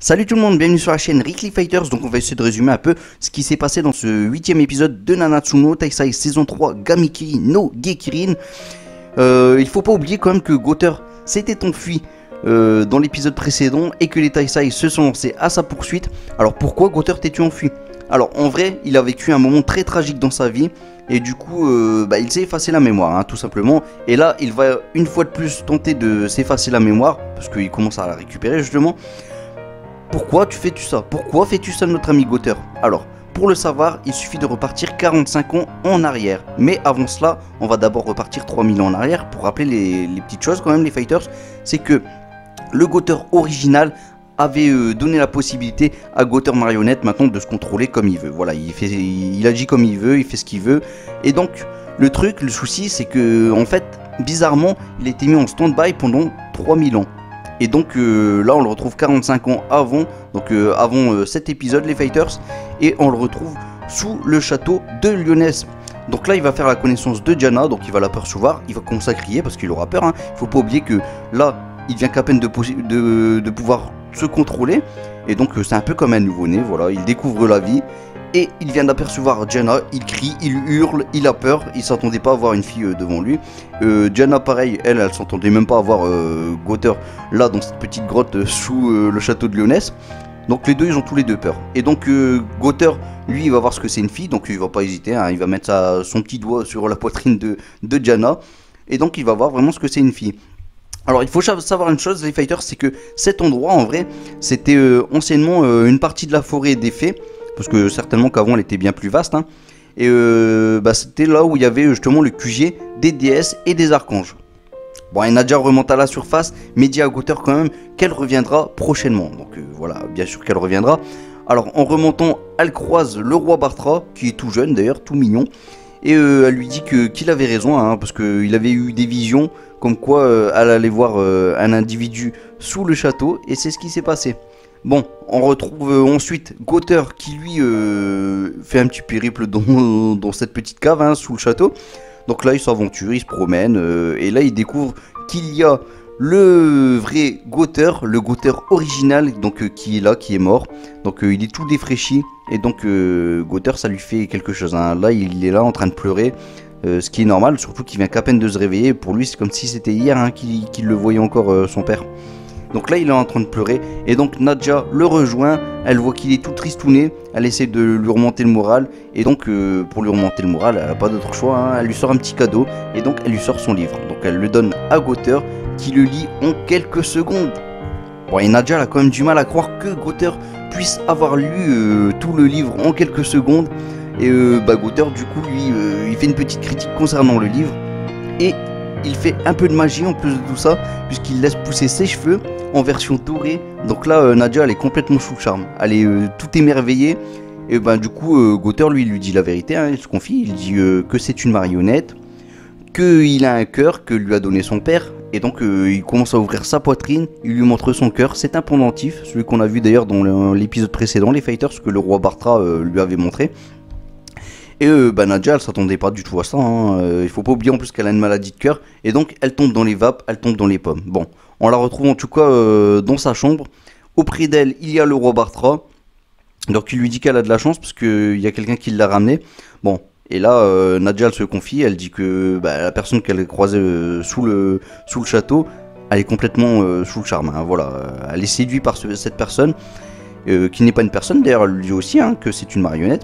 Salut tout le monde, bienvenue sur la chaîne Weekly Fighters. Donc on va essayer de résumer un peu ce qui s'est passé dans ce 8ème épisode de Nanatsu no Taisai saison 3 Gamikiri no Gekirin. Il faut pas oublier quand même que Gother s'était enfui dans l'épisode précédent et que les Taisai se sont lancés à sa poursuite. Alors pourquoi Gother t'es-tu enfui? Alors en vrai il a vécu un moment très tragique dans sa vie et du coup il s'est effacé la mémoire tout simplement. Et là il va une fois de plus tenter de s'effacer la mémoire parce qu'il commence à la récupérer justement. Pourquoi fais-tu ça? Pourquoi fais-tu ça notre ami Gother? Alors, pour le savoir, il suffit de repartir 45 ans en arrière. Mais avant cela, on va d'abord repartir 3000 ans en arrière pour rappeler les petites choses quand même, les fighters. C'est que le Gother original avait donné la possibilité à Gother marionnette maintenant de se contrôler comme il veut. Voilà, il agit comme il veut, il fait ce qu'il veut. Et donc, le souci, c'est que, en fait, bizarrement, il a été mis en stand-by pendant 3000 ans. Et donc là on le retrouve 45 ans avant, donc avant cet épisode les fighters, et on le retrouve sous le château de Lyonesse. Donc là il va faire la connaissance de Diana, donc il va l'apercevoir, il va commencer à crier parce qu'il aura peur, Il faut pas oublier que là il vient qu'à peine de pouvoir se contrôler, et donc c'est un peu comme un nouveau-né, voilà, il découvre la vie. Et il vient d'apercevoir Diana, il crie, il hurle, il a peur, il s'attendait pas à voir une fille devant lui. Diana pareil, elle s'entendait même pas à voir Gother là dans cette petite grotte sous le château de Lyonesse. Donc les deux ils ont tous les deux peur. Et donc Gother lui il va voir ce que c'est une fille, donc il va pas hésiter, il va mettre son petit doigt sur la poitrine de Diana. Et donc il va voir vraiment ce que c'est une fille. Alors il faut savoir une chose les fighters, c'est que cet endroit en vrai c'était anciennement une partie de la forêt des fées. Parce que certainement qu'avant elle était bien plus vaste. Et c'était là où il y avait justement le QG des déesses et des archanges. Bon, et Nadia remonte à la surface, mais dit à Gother quand même qu'elle reviendra prochainement. Donc voilà, bien sûr qu'elle reviendra. Alors en remontant, elle croise le roi Bartra, qui est tout jeune d'ailleurs, tout mignon. Et elle lui dit qu'il avait raison, parce qu'il avait eu des visions comme quoi elle allait voir un individu sous le château. Et c'est ce qui s'est passé. Bon, on retrouve ensuite Gother qui lui fait un petit périple dans cette petite cave sous le château. Donc là il s'aventure, il se promène et là il découvre qu'il y a le vrai Gother, le Gother original donc qui est là, qui est mort. Donc il est tout défraîchi et donc Gother ça lui fait quelque chose. Là il est là en train de pleurer. Ce qui est normal, surtout qu'il vient qu'à peine de se réveiller. Pour lui c'est comme si c'était hier qu'il le voyait encore son père. Donc là il est en train de pleurer et donc Nadia le rejoint, elle voit qu'il est tout tristouné, elle essaie de lui remonter le moral et donc pour lui remonter le moral elle n'a pas d'autre choix, elle lui sort un petit cadeau et donc elle lui sort son livre. Donc elle le donne à Gother qui le lit en quelques secondes. Bon et Nadia elle a quand même du mal à croire que Gother puisse avoir lu tout le livre en quelques secondes et Gother du coup lui il fait une petite critique concernant le livre et il fait un peu de magie en plus de tout ça puisqu'il laisse pousser ses cheveux en version dorée. Donc là Nadia elle est complètement sous le charme, elle est tout émerveillée et du coup Gother lui dit la vérité, il se confie, il dit que c'est une marionnette, qu'il a un cœur que lui a donné son père et donc il commence à ouvrir sa poitrine, il lui montre son cœur, c'est un pendentif, celui qu'on a vu d'ailleurs dans l'épisode précédent les fighters que le roi Bartra lui avait montré. Et Nadia elle s'attendait pas du tout à ça, il faut pas oublier en plus qu'elle a une maladie de cœur et donc elle tombe dans les vapes, elle tombe dans les pommes. Bon, on la retrouve en tout cas dans sa chambre, auprès d'elle il y a le roi Bartra, donc il lui dit qu'elle a de la chance parce qu'il y a quelqu'un qui l'a ramené. Bon, et là Nadia elle se confie, elle dit que la personne qu'elle a croisée sous le château, elle est complètement sous le charme, voilà, elle est séduite par cette personne, qui n'est pas une personne d'ailleurs, elle lui dit aussi que c'est une marionnette.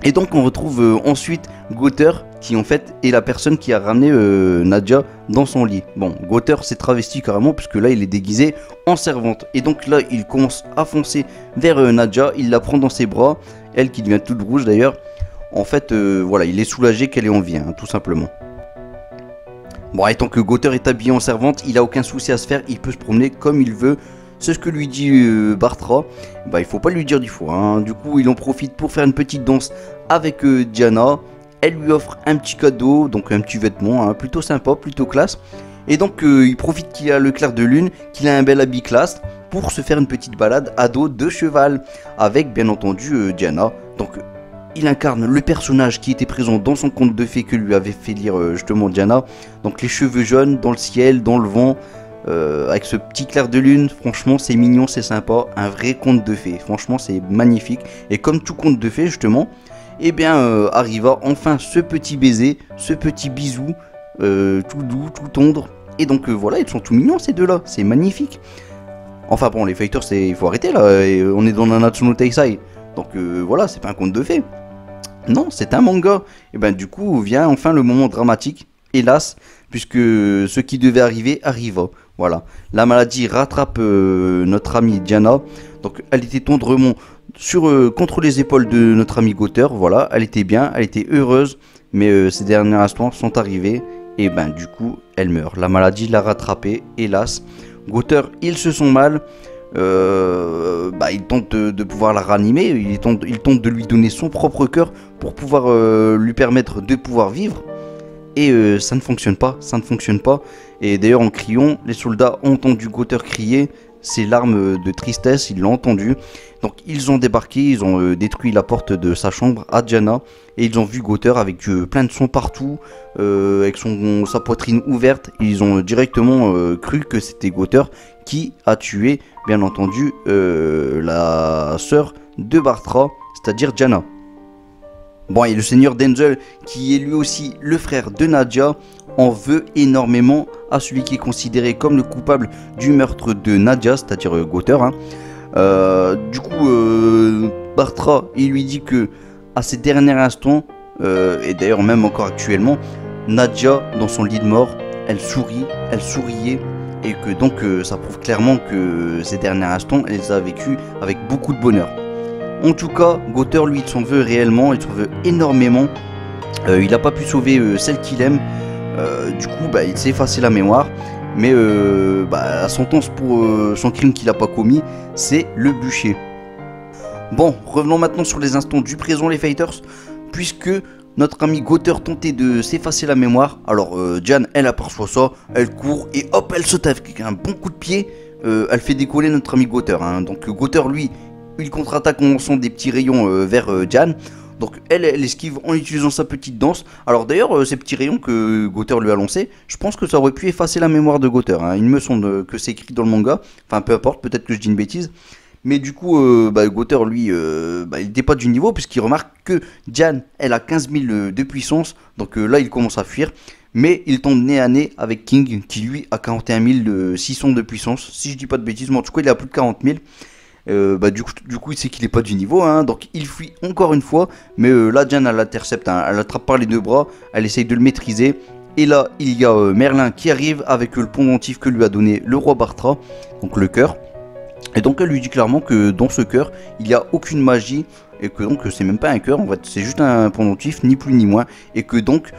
Et donc on retrouve ensuite Gother qui en fait est la personne qui a ramené Nadia dans son lit. Bon, Gother s'est travesti carrément puisque là il est déguisé en servante. Et donc là il commence à foncer vers Nadia, il la prend dans ses bras, elle qui devient toute rouge d'ailleurs. En fait voilà, il est soulagé qu'elle ait en vie, tout simplement. Bon, et tant que Gother est habillé en servante, il a aucun souci à se faire, il peut se promener comme il veut. C'est ce que lui dit Bartra, il faut pas lui dire du fois, Du coup il en profite pour faire une petite danse avec Diana. Elle lui offre un petit cadeau, donc un petit vêtement, plutôt sympa, plutôt classe. Et donc il profite qu'il a le clair de lune, qu'il a un bel habit classe pour se faire une petite balade à dos de cheval avec bien entendu Diana. Donc il incarne le personnage qui était présent dans son conte de fées que lui avait fait lire justement Diana. Donc les cheveux jaunes dans le ciel, dans le vent. avec ce petit clair de lune. Franchement c'est mignon, c'est sympa, un vrai conte de fées. Franchement c'est magnifique. Et comme tout conte de fées justement, et bien arriva enfin ce petit baiser, ce petit bisou, tout doux, tout tendre. Et donc voilà, ils sont tout mignons ces deux là, c'est magnifique. Enfin bon, les fighters, il faut arrêter là, on est dans Nanatsu no Taisai. Donc voilà, c'est pas un conte de fées. Non, c'est un manga. Et ben du coup vient enfin le moment dramatique, hélas, puisque ce qui devait arriver arriva. Voilà, la maladie rattrape notre amie Diana. Donc elle était tendrement contre les épaules de notre ami Gother. Voilà, elle était bien, elle était heureuse, mais ces derniers instants sont arrivés. Et ben du coup elle meurt. La maladie l'a rattrapée, hélas. Gother, il se sent mal. Il tente de pouvoir la ranimer. Il tente de lui donner son propre cœur pour pouvoir lui permettre de pouvoir vivre. Et ça ne fonctionne pas, ça ne fonctionne pas. Et d'ailleurs en criant, les soldats ont entendu Gother crier, ses larmes de tristesse, ils l'ont entendu. Donc ils ont débarqué, ils ont détruit la porte de sa chambre à Diana. Et ils ont vu Gother avec plein de sang partout, avec sa poitrine ouverte. Et ils ont directement cru que c'était Gother qui a tué, bien entendu, la sœur de Bartra, c'est-à-dire Diana. Bon, et le seigneur Denzel, qui est lui aussi le frère de Nadia, en veut énormément à celui qui est considéré comme le coupable du meurtre de Nadia, c'est-à-dire Gother. Du coup, Bartra, il lui dit que à ces derniers instants, et d'ailleurs même encore actuellement, Nadia, dans son lit de mort, elle souriait, et que donc ça prouve clairement que ces derniers instants, elle les a vécus avec beaucoup de bonheur. En tout cas, Gother, lui, il s'en veut réellement, il s'en veut énormément. Il n'a pas pu sauver celle qu'il aime. Du coup, il s'est effacé la mémoire. Mais la sentence pour son crime qu'il n'a pas commis, c'est le bûcher. Bon, revenons maintenant sur les instants du présent, les fighters. Puisque notre ami Gother tentait de s'effacer la mémoire. Alors, Diane, elle aperçoit ça, elle court et hop, elle saute avec un bon coup de pied. Elle fait décoller notre ami Gother. Donc, Gother, lui, il contre-attaque en lançant des petits rayons vers Diane. Donc elle esquive en utilisant sa petite danse. Alors d'ailleurs ces petits rayons que Gother lui a lancés, je pense que ça aurait pu effacer la mémoire de Gother. Il me semble que c'est écrit dans le manga. Enfin peu importe, peut-être que je dis une bêtise. Mais du coup Gother lui il n'était pas du niveau, puisqu'il remarque que Diane elle a 15 000 de puissance. Donc là il commence à fuir. Mais il tombe nez à nez avec King qui lui a 41 600 de puissance. Si je dis pas de bêtises, mais en tout cas il a plus de 40 000. Du coup il sait qu'il est pas du niveau, donc il fuit encore une fois, mais là Diane elle l'intercepte, elle l'attrape par les deux bras, elle essaye de le maîtriser, et là il y a Merlin qui arrive avec le pendentif que lui a donné le roi Bartra, donc le cœur, et donc elle lui dit clairement que dans ce cœur il n'y a aucune magie, et que donc c'est même pas un cœur, en fait c'est juste un pendentif, ni plus ni moins, et que donc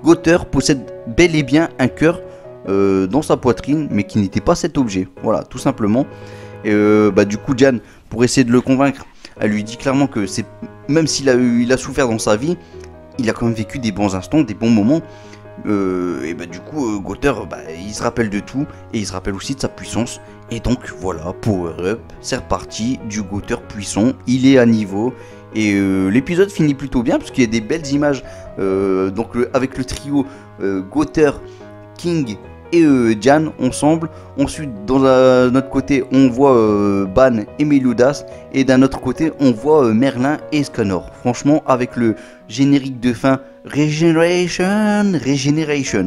Gother possède bel et bien un cœur dans sa poitrine, mais qui n'était pas cet objet, voilà tout simplement. Et du coup Diane, pour essayer de le convaincre, elle lui dit clairement que même s'il a souffert dans sa vie, il a quand même vécu des bons instants, des bons moments. Du coup Gother, il se rappelle de tout, et il se rappelle aussi de sa puissance. Et donc voilà, power up, c'est reparti, du Gother puissant, il est à niveau. Et l'épisode finit plutôt bien, parce qu'il y a des belles images, avec le trio Gother, King et Diane ensemble. Ensuite dans notre côté on voit Ban et Meludas, et d'un autre côté on voit Merlin et Scanor. Franchement avec le générique de fin Regeneration,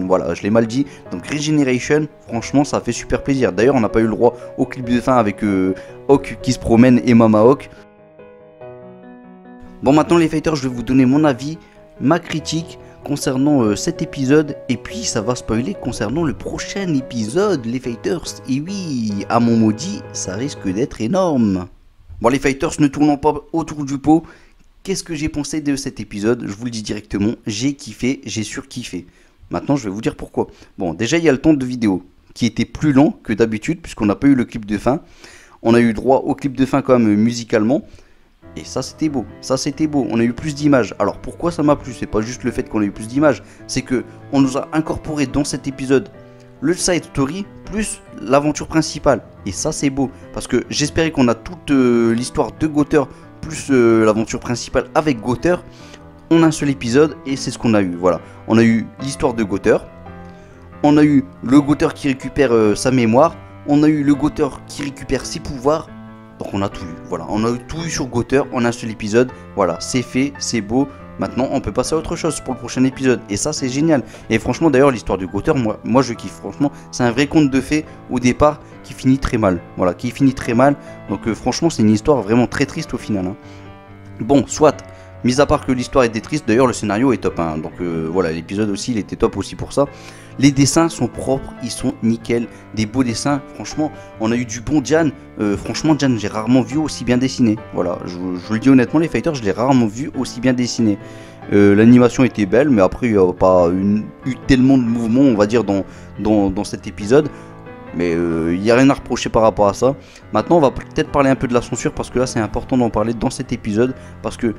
voilà je l'ai mal dit, donc Regeneration, franchement ça fait super plaisir. D'ailleurs on n'a pas eu le droit au clip de fin avec Hawk qui se promène et Mama Hawk. Bon maintenant les fighters, je vais vous donner mon avis, ma critique concernant cet épisode, et puis ça va spoiler concernant le prochain épisode les fighters. Et oui, à mon maudit, ça risque d'être énorme. Bon les fighters, ne tournons pas autour du pot, qu'est-ce que j'ai pensé de cet épisode? Je vous le dis directement, j'ai kiffé, j'ai surkiffé. Maintenant je vais vous dire pourquoi. Bon déjà il y a le temps de vidéo qui était plus lent que d'habitude, puisqu'on n'a pas eu le clip de fin. On a eu droit au clip de fin quand même musicalement. Et ça c'était beau, on a eu plus d'images. Alors pourquoi ça m'a plu? C'est pas juste le fait qu'on a eu plus d'images, c'est que on nous a incorporé dans cet épisode le side story plus l'aventure principale. Et ça c'est beau, parce que j'espérais qu'on a toute l'histoire de Gother plus l'aventure principale avec Gother en un seul épisode, et c'est ce qu'on a eu. Voilà, on a eu l'histoire de Gother, On a eu le Gotheur qui récupère sa mémoire. On a eu le Gotheur qui récupère ses pouvoirs. Donc on a tout eu, voilà, on a tout eu sur Gotheur en un seul épisode. Voilà, c'est fait, c'est beau. Maintenant on peut passer à autre chose pour le prochain épisode. Et ça c'est génial. Et franchement d'ailleurs l'histoire du Gotheur, moi je kiffe. Franchement c'est un vrai conte de fées au départ qui finit très mal. Voilà, qui finit très mal. Donc franchement c'est une histoire vraiment très triste au final, hein. Bon, soit, mis à part que l'histoire était triste, d'ailleurs le scénario est top, hein. Donc voilà, l'épisode aussi il était top aussi pour ça. Les dessins sont propres, ils sont nickel, des beaux dessins, franchement, on a eu du bon Diane. Franchement Diane, j'ai rarement vu aussi bien dessiné. Voilà, je vous le dis honnêtement, les fighters, je l'ai rarement vu aussi bien dessiné. L'animation était belle, mais après il n'y a pas eu tellement de mouvements, on va dire, dans cet épisode. Mais il n'y a rien à reprocher par rapport à ça. Maintenant on va peut-être parler un peu de la censure, parce que là c'est important d'en parler dans cet épisode. Parce que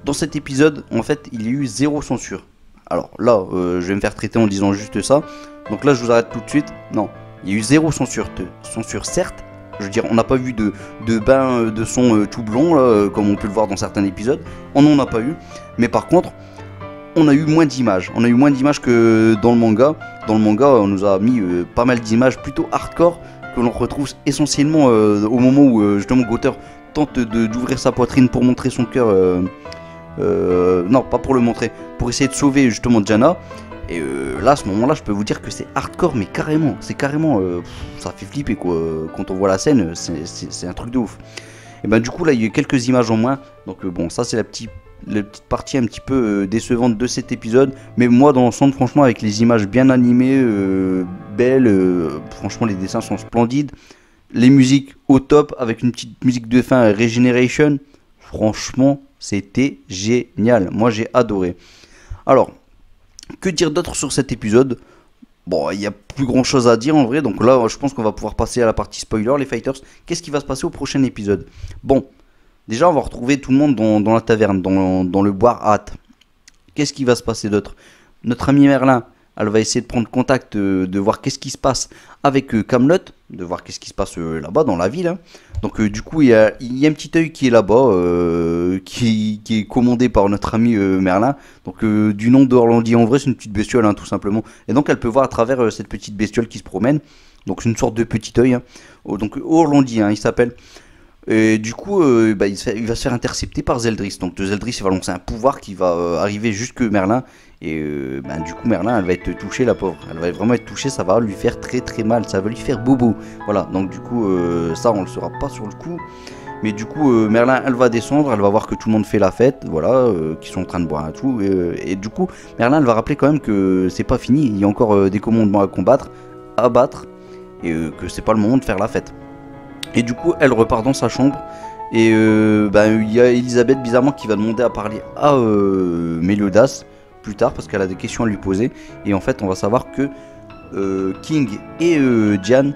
dans cet épisode en fait il y a eu zéro censure. Alors là je vais me faire traiter en disant juste ça. Donc là je vous arrête tout de suite. Non, il y a eu zéro censure. Censure certes. Je veux dire, on n'a pas vu de bain de son tout blond là, comme on peut le voir dans certains épisodes. On n'en a pas eu. Mais par contre on a eu moins d'images. On a eu moins d'images que dans le manga. Dans le manga, on nous a mis pas mal d'images plutôt hardcore que l'on retrouve essentiellement au moment où justement Gotheur tente d'ouvrir sa poitrine pour montrer son cœur. Non, pas pour le montrer, pour essayer de sauver justement Diana. Et là, à ce moment-là, je peux vous dire que c'est hardcore, mais carrément. C'est carrément. Ça fait flipper quoi. Quand on voit la scène, c'est un truc de ouf. Et ben du coup, là, il y a eu quelques images en moins. Donc bon, ça c'est la petite partie un petit peu décevante de cet épisode, mais moi dans l'ensemble franchement avec les images bien animées, belles, franchement les dessins sont splendides, les musiques au top avec une petite musique de fin Regeneration, franchement c'était génial, moi j'ai adoré. Alors que dire d'autre sur cet épisode? Bon, il n'y a plus grand chose à dire en vrai, donc là je pense qu'on va pouvoir passer à la partie spoiler les fighters. Qu'est-ce qui va se passer au prochain épisode? Bon, déjà, on va retrouver tout le monde dans la taverne, dans le bar hâte. Qu'est-ce qui va se passer d'autre? Notre ami Merlin, elle va essayer de prendre contact, de voir qu'est-ce qui se passe avec Camelot, de voir qu'est-ce qui se passe là-bas dans la ville, hein. Donc du coup, il y a un petit œil qui est là-bas, qui est commandé par notre ami Merlin. Donc du nom d'Orlandi, en vrai, c'est une petite bestiole, hein, tout simplement. Et donc elle peut voir à travers cette petite bestiole qui se promène. Donc c'est une sorte de petit œil, hein. Donc Orlandi, hein, il s'appelle. Et du coup, il va se faire intercepter par Zeldris. Donc Zeldris il va lancer un pouvoir qui va arriver jusque Merlin. Et du coup Merlin elle va être touchée, la pauvre. Elle va vraiment être touchée, ça va lui faire très très mal. Ça va lui faire bobo. Voilà, donc du coup ça on le saura pas sur le coup. Mais du coup Merlin elle va descendre, elle va voir que tout le monde fait la fête. Voilà, qu'ils sont en train de boire et tout. Et du coup Merlin elle va rappeler quand même que c'est pas fini. Il y a encore des commandements à combattre, à battre. Et que c'est pas le moment de faire la fête. Et du coup, elle repart dans sa chambre. Et il y a Elisabeth bizarrement qui va demander à parler à Meliodas plus tard parce qu'elle a des questions à lui poser. Et en fait, on va savoir que King et Diane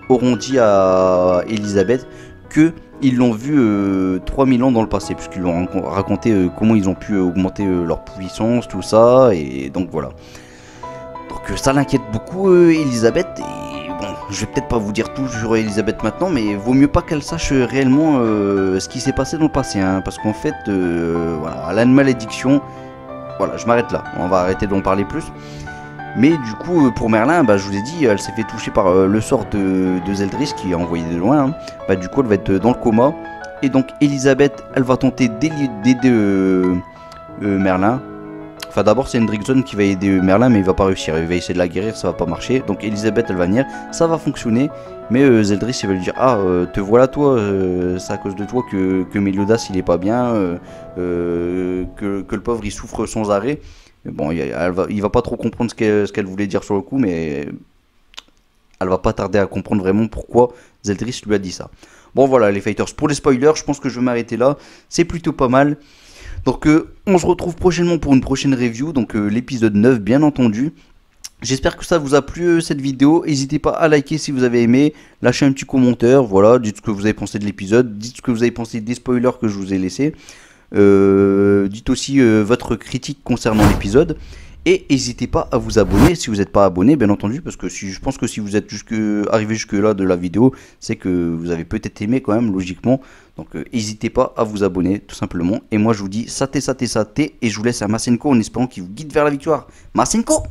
auront dit à Elisabeth que ils l'ont vu 3000 ans dans le passé, puisqu'ils l'ont raconté comment ils ont pu augmenter leur puissance, tout ça. Et donc voilà. Donc ça l'inquiète beaucoup, Elisabeth. Bon, je vais peut-être pas vous dire tout sur Elisabeth maintenant, mais vaut mieux pas qu'elle sache réellement ce qui s'est passé dans le passé, hein, parce qu'en fait, voilà, elle a une malédiction. Voilà, je m'arrête là, on va arrêter d'en parler plus. Mais du coup, pour Merlin, je vous ai dit, elle s'est fait toucher par le sort de Zeldris qui a envoyé de loin, hein. Du coup, elle va être dans le coma. Et donc, Elisabeth, elle va tenter d'aider Merlin. Enfin d'abord c'est Hendrickson qui va aider Merlin, mais il va pas réussir, il va essayer de la guérir, ça va pas marcher. Donc Elisabeth elle va venir, ça va fonctionner. Mais Zeldris il va lui dire te voilà toi, c'est à cause de toi que Meliodas il est pas bien, que le pauvre il souffre sans arrêt. Bon il va pas trop comprendre ce qu'elle voulait dire sur le coup, mais elle va pas tarder à comprendre vraiment pourquoi Zeldris lui a dit ça. Bon voilà les fighters, pour les spoilers je pense que je vais m'arrêter là, c'est plutôt pas mal. Donc on se retrouve prochainement pour une prochaine review, donc l'épisode 9 bien entendu. J'espère que ça vous a plu cette vidéo, n'hésitez pas à liker si vous avez aimé, lâchez un petit commentaire, voilà, dites ce que vous avez pensé de l'épisode, dites ce que vous avez pensé des spoilers que je vous ai laissés, dites aussi votre critique concernant l'épisode. Et n'hésitez pas à vous abonner si vous n'êtes pas abonné, bien entendu, parce que je pense que si vous êtes arrivé jusque là de la vidéo, c'est que vous avez peut-être aimé quand même, logiquement. Donc n'hésitez pas à vous abonner, tout simplement. Et moi je vous dis saté, et je vous laisse à Masenko en espérant qu'il vous guide vers la victoire. Masenko!